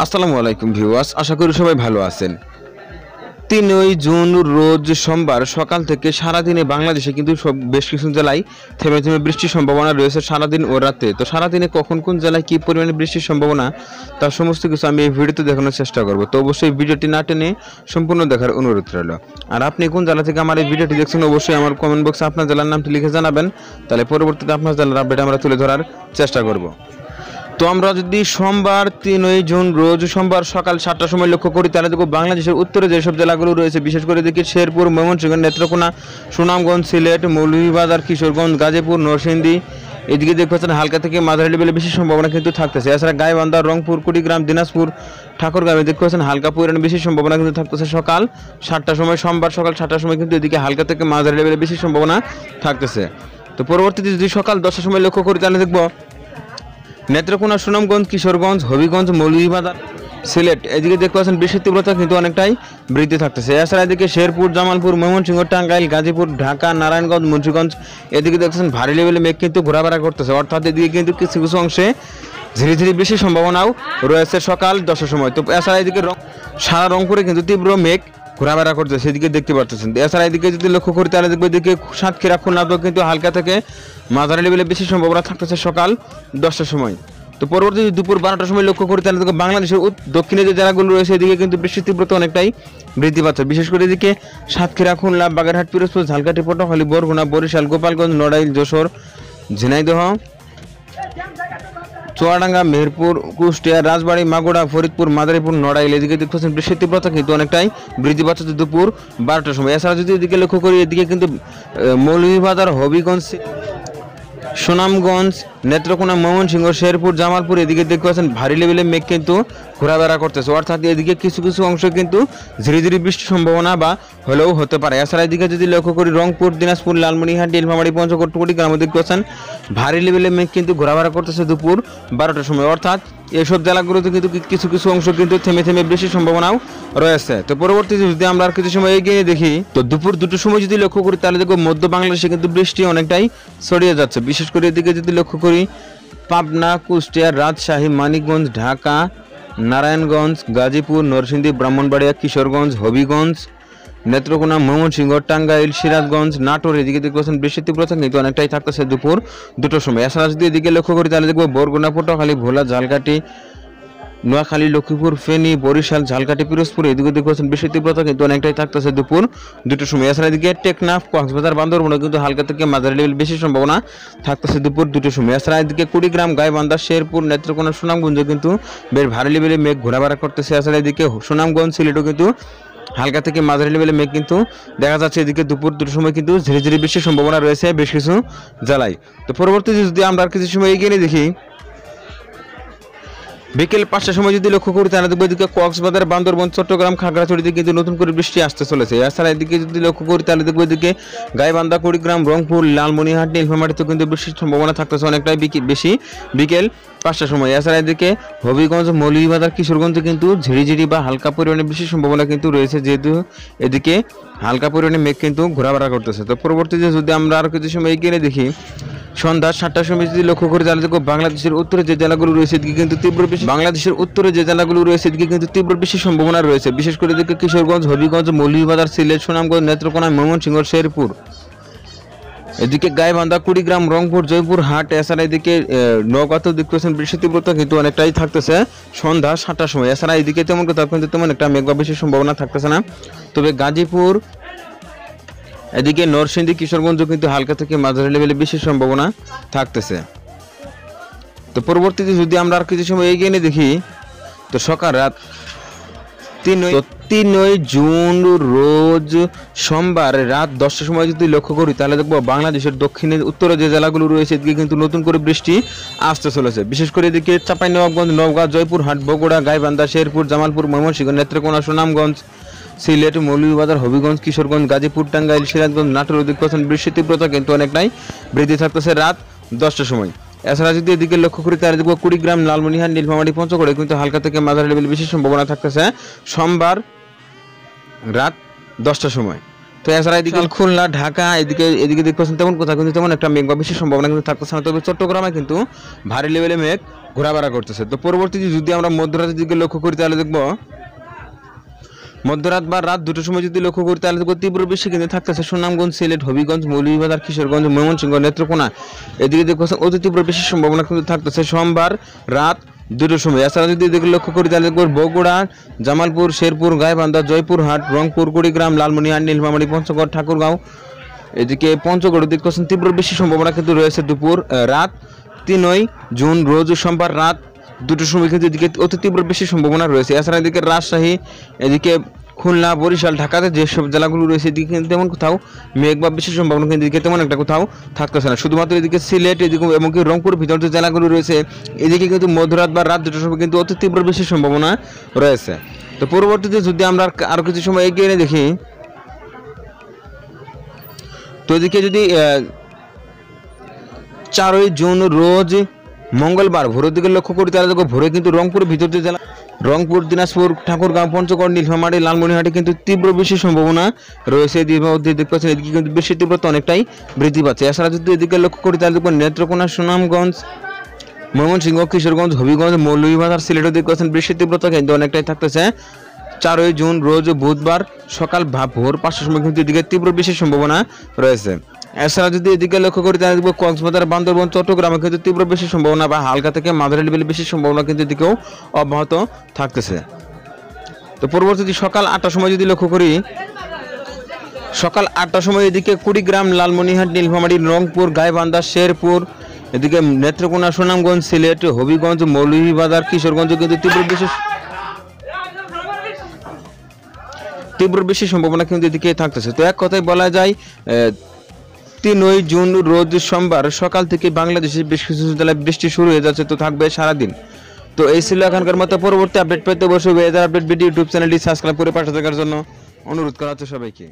আসসালামু আলাইকুম ভিউয়ার্স, আশা করি সবাই ভালো আছেন। 3 জুন রোজ সোমবার সকাল থেকে সারাদিনে বাংলাদেশে কিন্তু বেশ কিছু জেলায় থেমে থেমে বৃষ্টির সম্ভাবনা রয়েছে সারাদিন ও রাতে। তো সারাদিনে কখন কোন জেলায় কী পরিমাণে বৃষ্টির সম্ভাবনা তার সমস্ত কিছু আমি এই ভিডিওতে দেখানোর চেষ্টা করব। তো অবশ্যই ভিডিওটি না টেনে সম্পূর্ণ দেখার অনুরোধ রইল। আর আপনি কোন জেলা থেকে আমার এই ভিডিওটি দেখছেন অবশ্যই আমার কমেন্ট বক্সে আপনার জেলার নামটি লিখে জানাবেন, তাহলে পরবর্তীতে আপনার জেলার আপডেট আমরা তুলে ধরার চেষ্টা করব। তো আমরা যদি সোমবার 3 জুন রোজ সোমবার সকাল 7টার সময় লক্ষ্য করি তাহলে দেখব বাংলাদেশের উত্তরে যেসব জেলাগুলো রয়েছে, বিশেষ করে দেখি শেরপুর, ময়মনসিংহ, নেত্রকোনা, সুনামগঞ্জ, সিলেট, মৌলভীবাজার, কিশোরগঞ্জ, গাজীপুর, নরসিংদী, এদিকে দেখছেন হালকা থেকে মাঝারি লেভেলে বেশি সম্ভাবনা কিন্তু থাকতেছে। এছাড়া গাইবান্ধা, রংপুর, কুড়িগ্রাম, দিনাজপুর, ঠাকুরগাঁও দেখছেন হালকা পরিমাণে বেশি সম্ভাবনা কিন্তু থাকতেছে সকাল 7টার সময়। সোমবার সকাল 7টার সময় কিন্তু এদিকে হালকা থেকে মাঝারি লেভেলে বেশি সম্ভাবনা থাকতেছে। তো পরবর্তীতে যদি সকাল 10টার সময় লক্ষ্য করি তাহলে দেখব নেত্রকোনা, সুনামগঞ্জ, কিশোরগঞ্জ, হবিগঞ্জ, মৌলভীবাজার, সিলেট, এদিকে দেখতে পাচ্ছেন বৃষ্টির তীব্রতা কিন্তু অনেকটাই বৃদ্ধি থাকতেছে। এছাড়া এদিকে শেরপুর, জামালপুর, ময়মনসিংহ, টাঙ্গাইল, গাজীপুর, ঢাকা, নারায়ণগঞ্জ, মুন্সিগঞ্জ, এদিকে দেখছেন ভারী লেভেলে মেঘ কিন্তু ঘোরাফেরা করতেছে, অর্থাৎ এদিকে কিন্তু কিছু কিছু অংশে ধীরে ধীরে বৃষ্টির সম্ভাবনাও রয়েছে সকাল 10টার সময়। তো এছাড়া এদিকে সারা রংপুরে কিন্তু তীব্র মেঘ ঘোরাফেরা করতেছে, সেদিকে দেখতে পাচ্ছেন। এছাড়া এদিকে যদি লক্ষ্য করি তাহলে দেখবো এদিকে সাতক্ষীরা, খুলনাতেও কিন্তু হালকা থেকে মাঝারি লেভেলে বেশি সম্ভাবনা থাকতেছে সকাল 10টার সময়। তো পরবর্তী দুপুর 12টার সময় লক্ষ্য করি তাহলে দেখো বাংলাদেশের দক্ষিণে যে জেলাগুলো রয়েছে এদিকে কিন্তু বৃষ্টির তীব্রতা অনেকটাই বৃদ্ধি পাচ্ছে, বিশেষ করে এদিকে সাতক্ষীরা, খুলনা, বাগেরহাট, পিরোজপুর, ঝালকাঠি, পটুয়াখালী, বরগুনা, বরিশাল, গোপালগঞ্জ, নড়াইল, যশোর, ঝিনাইদহ, চুয়াডাঙ্গা, মেহেরপুর, কুষ্টিয়া, রাজবাড়ী, মাগুরা, ফরিদপুর, মাদারীপুর, নড়াইল, এদিকে দেখতেছেন বৃষ্টির তীব্রতা কিন্তু অনেকটাই বৃদ্ধি পাচ্ছে দুপুর 12টার সময়। এছাড়া যদি এদিকে লক্ষ্য করি এদিকে কিন্তু মৌলভীবাজার, হবিগঞ্জ, সুনামগঞ্জ, নেত্রকোনা, ময়মনসিংহ, শেরপুর, জামালপুর, এদিকে দেখতে পাচ্ছেন ভারী লেভেলে মেঘ কিন্তু ঘোরাফেরা করতেছে, অর্থাৎ এদিকে কিছু কিছু অংশ কিন্তু ধীরে ধীরে বৃষ্টির সম্ভাবনা বা হলেও হতে পারে। এছাড়া এদিকে যদি লক্ষ্য করি রংপুর, দিনাজপুর, লালমনিরহাট, নীলফামারী, পঞ্চগড়, কুড়িগ্রামে দেখতে পাচ্ছেন ভারী লেভেলে মেঘ কিন্তু ঘোরাফেরা করতেছে দুপুর 12টার সময়, অর্থাৎ এইসব জেলাগুলোতে কিন্তু কিছু কিছু অংশ কিন্তু থেমে থেমে বৃষ্টির সম্ভাবনাও রয়েছে। তো পরবর্তীতে যদি আমরা আর কিছু সময় এগিয়ে দেখি তো দুপুর 2টার সময় যদি লক্ষ্য করি তাহলে দেখবো মধ্য বাংলাদেশে কিন্তু বৃষ্টি অনেকটাই ছড়িয়ে যাচ্ছে, বিশেষ করে এদিকে যদি লক্ষ্য করি পাবনা, কুষ্টিয়া, রাজশাহী, মানিকগঞ্জ, ঢাকা, নারায়ণগঞ্জ, গাজীপুর, নরসিংদী, ব্রাহ্মণবাড়িয়া, কিশোরগঞ্জ, হবিগঞ্জ, নেত্রকোনা, ময়মনসিংহ, টাঙ্গাইল, সিরাজগঞ্জ, নাটোর, এদিকে দেখতে পাচ্ছেন বৃষ্টির তীব্রতা কিন্তু অনেকটাই থাকতেছে দুপুর 2টার সময়। এছাড়া যদি এদিকে লক্ষ্য করি তাহলে দেখবো বরগুনা, পটুয়াখালী, ভোলা, ঝালকাঠি, নোয়াখালী, লক্ষ্মীপুর, ফেনী, বরিশাল, ঝালকাঠি, পিরোজপুর, এদিকে দেখতে পাচ্ছেন বৃষ্টির তীব্রতা কিন্তু অনেকটাই থাকতেছে দুপুর 2টার সময়। এছাড়া এদিকে টেকনাফ, কক্সবাজার, বান্দরবানে কিন্তু হালকা থেকে মাঝারি লেভেল বেশি সম্ভাবনা থাকতেছে দুপুর 2টার সময়। এছাড়া এদিকে কুড়িগ্রাম, গাইবান্ধা, শেরপুর, নেত্রকোনা, সুনামগঞ্জে কিন্তু বেশ ভারী লেভেলে মেঘ ঘোরাফেরা করতেছে। এছাড়া এদিকে সুনামগঞ্জ, সিলেটও কিন্তু হালকা থেকে মাঝারি লেভেলে মেঘ কিন্তু দেখা যাচ্ছে। এদিকে দুপুর 2টার সময় কিন্তু ধীরে ধীরে বৃষ্টির সম্ভাবনা রয়েছে বেশ কিছু জেলায়। তো পরবর্তীতে যদি আমরা আর কিছু সময় এগিয়ে দেখি বিকেল 5টার সময় যদি লক্ষ্য করি তাহলে দেখবো এদিকে কক্সবাজার, বান্দরবান, চট্টগ্রাম, খাগড়াছড়িতে কিন্তু নতুন করে বৃষ্টি আসতে চলেছে। এছাড়া এদিকে যদি লক্ষ্য করি তাহলে দেখবো এদিকে গাইবান্ধা, কুড়িগ্রাম, রংপুর, লালমনিরহাট, নীলফামারীতে কিন্তু বৃষ্টির সম্ভাবনা থাকতেছে অনেকটাই বেশি বিকেল 5টার সময়। এছাড়া এদিকে হবিগঞ্জ, মৌলভীবাজার, কিশোরগঞ্জে কিন্তু ঝিরিঝিরি বা হালকা পরিমাণে বৃষ্টির সম্ভাবনা কিন্তু রয়েছে, যেহেতু এদিকে হালকা পরিমাণে মেঘ কিন্তু ঘোরাফেরা করতেছে। তো পরবর্তীতে যদি আমরা আর কিছু সময় এগিয়ে দেখি সন্ধ্যা 7টার সময় যদি লক্ষ্য করি তাহলে দেখো বাংলাদেশের উত্তরে যে জেলাগুলো রয়েছে এদিকে কিন্তু তীব্র বৃষ্টির সম্ভাবনা রয়েছে, বিশেষ করে এদিকে কিশোরগঞ্জ, হবিগঞ্জ, মৌলভীবাজার, সিলেট, সুনামগঞ্জ, নেত্রকোনা, ময়মনসিংহ, শেরপুর, এদিকে গাইবান্ধা, কুড়িগ্রাম, রংপুর, জয়পুর, হাট, এছাড়া এদিকে নওগাঁতেও দেখতে পাচ্ছেন বৃষ্টির তীব্রতা কিন্তু অনেকটাই থাকতেছে সন্ধ্যা 7টার সময়। এছাড়া এদিকে তেমন একটা মেঘ বা বৃষ্টির সম্ভাবনা থাকতেছে না, তবে গাজীপুর, এদিকে নরসিংদী, কিশোরগঞ্জ কিন্তু হালকা থেকে মাঝারি লেভেলে বেশি সম্ভাবনা থাকতেছে। তো পরবর্তীতে যদি আমরা আর কিছু সময় এগিয়ে নিয়ে দেখি তো সকাল রাত 3 জুন রোজ সোমবার রাত 10টার সময় যদি লক্ষ্য করি তাহলে দেখবো বাংলাদেশের দক্ষিণে উত্তরে যে জেলাগুলো রয়েছে এদিকে কিন্তু নতুন করে বৃষ্টি আসতে চলেছে, বিশেষ করে এদিকে চাঁপাইনবাবগঞ্জ, নওগাঁ, জয়পুরহাট, বগুড়া, গাইবান্ধা, শেরপুর, জামালপুর, ময়মনসিংহ, নেত্রকোনা, সুনামগঞ্জ, সিলেট, মৌলভীবাজার, হবিগঞ্জ, কিশোরগঞ্জ, গাজীপুর, টাঙ্গাইল, সিরাজগঞ্জ, নাটোর, এদিকে পাচ্ছেন বৃষ্টির তীব্রতা কিন্তু অনেকটাই বৃদ্ধি থাকতেছে রাত 10টার সময়। এছাড়া যদি এদিকে লক্ষ্য করি তাহলে দেখবো কুড়িগ্রাম, লালমনিরহাট, নীলফামারী, পঞ্চগড়ে কিন্তু হালকা থেকে মাঝারি লেভেল বেশি সম্ভাবনা থাকতেছে সোমবার রাত 10টার সময়। তো এছাড়া এদিকে খুলনা ঢাকা এদিকে দেখতেছেন তেমন কোথাও কিন্তু তেমন একটা মেঘ বা বেশি সম্ভাবনা কিন্তু থাকতেছে না, তবে চট্টগ্রামে কিন্তু ভারী লেভেলে মেঘ ঘোরাফেরা করতেছে। তো পরবর্তীতে যদি আমরা মধ্যরাতের দিকে লক্ষ্য করি তাহলে দেখবো মধ্যরাত বা রাত 2টার সময় যদি লক্ষ্য করি তাহলে দেখবো তীব্র বৃষ্টি কিন্তু থাকতেছে সুনামগঞ্জ, সিলেট, হবিগঞ্জ, মৌলভীবাজার, কিশোরগঞ্জ, ময়মনসিংহ, নেত্রকোনা এদিকে দেখতেছেন অতি তীব্র বৃষ্টির সম্ভাবনা কিন্তু থাকতেছে সোমবার রাত 2টার সময়। এছাড়া যদি এদিকে লক্ষ্য করি তাহলে দেখবো বগুড়া, জামালপুর, শেরপুর, গাইবান্ধা, জয়পুরহাট, রংপুর, কুড়িগ্রাম, লালমনিরহাট, নীলফামারী, পঞ্চগড়, ঠাকুরগাঁও এদিকে পঞ্চগড় দেখতেছেন তীব্র বৃষ্টির সম্ভাবনা কিন্তু রয়েছে রাত 3 জুন রোজ সোমবার রাত 2টার সময় কিন্তু এদিকে অতি তীব্র বৃষ্টির সম্ভাবনা রয়েছে। এছাড়া এদিকে রাজশাহী, এদিকে খুলনা, বরিশাল, ঢাকাতে যেসব জেলাগুলো রয়েছে এদিকে কিন্তু তেমন কোথাও মেঘ বা বৃষ্টির সম্ভাবনা কিন্তু এদিকে তেমন একটা কোথাও থাকতেছে না। শুধুমাত্র এদিকে সিলেট এদিকে এমনকি রংপুর ভিতর যে জেলাগুলো রয়েছে এদিকে কিন্তু মধ্যরাত বা রাত 2টার সময় কিন্তু অতি তীব্র বৃষ্টির সম্ভাবনা রয়েছে। তো পরবর্তীতে যদি আমরা আরো কিছু সময় এগিয়ে এনে দেখি, তো এদিকে যদি 4 জুন রোজ মঙ্গলবার ভোরের দিকে লক্ষ্য করি তাহলে দেখো ভোরে কিন্তু রংপুরের ভিতর যে জেলা রংপুর, দিনাজপুর, ঠাকুরগাঁও, পঞ্চগড়, নীলফামারী, লালমনিরহাটে কিন্তু তীব্র বৃষ্টির সম্ভাবনা রয়েছে। দেখতে পাচ্ছেন এদিকে কিন্তু বৃষ্টির তীব্রতা অনেকটাই বৃদ্ধি পাচ্ছে। এছাড়া যদি এদিকে লক্ষ্য করি তাহলে দেখবেন নেত্রকোনা, সুনামগঞ্জ, ময়মনসিংহ, কিশোরগঞ্জ, হবিগঞ্জ, মৌলভীবাজার, সিলেটও দেখতে পাচ্ছেন বৃষ্টির তীব্রতা কিন্তু অনেকটাই থাকতেছে। 4 জুন রোজ বুধবার সকাল ভোর 5টার সময় কিন্তু এদিকে তীব্র বৃষ্টির সম্ভাবনা রয়েছে। এছাড়া যদি এদিকে লক্ষ্য করি তাহলে দেখবো কক্সবাজার, বান্দরবান, চট্টগ্রামে কিন্তু তীব্র বৃষ্টির সম্ভাবনা বা হালকা থেকে মাঝারি লেভেলের বৃষ্টির সম্ভাবনা কিন্তু এদিকেও অব্যাহত থাকতেছে। তো পরবর্তীতে সকাল 8টার সময় যদি লক্ষ্য করি, সকাল 8টার সময় এদিকে কুড়িগ্রাম, লালমনিরহাট, নীলফামারী, রংপুর, গাইবান্ধা, শেরপুর এদিকে নেত্রকোনা, সুনামগঞ্জ, সিলেট, হবিগঞ্জ, মৌলভীবাজার, কিশোরগঞ্জ কিন্তু তীব্র বৃষ্টির সম্ভাবনা কিন্তু এদিকে থাকতেছে। তো এক কথায় বলা যায় 3 জুন রোজ সোমবার সকাল থেকে বাংলাদেশের বেশ কিছু জেলায় বৃষ্টি শুরু হয়ে যাচ্ছে, তো থাকবে সারাদিন। তো এই ছিল এখনকার মতো। পরবর্তী আপডেট পেতে অবশ্যই ওয়েদার আপডেট ভিডিও ইউটিউব চ্যানেলটি সাবস্ক্রাইব করে পাশে থাকার জন্য অনুরোধ করা হচ্ছে সবাইকে।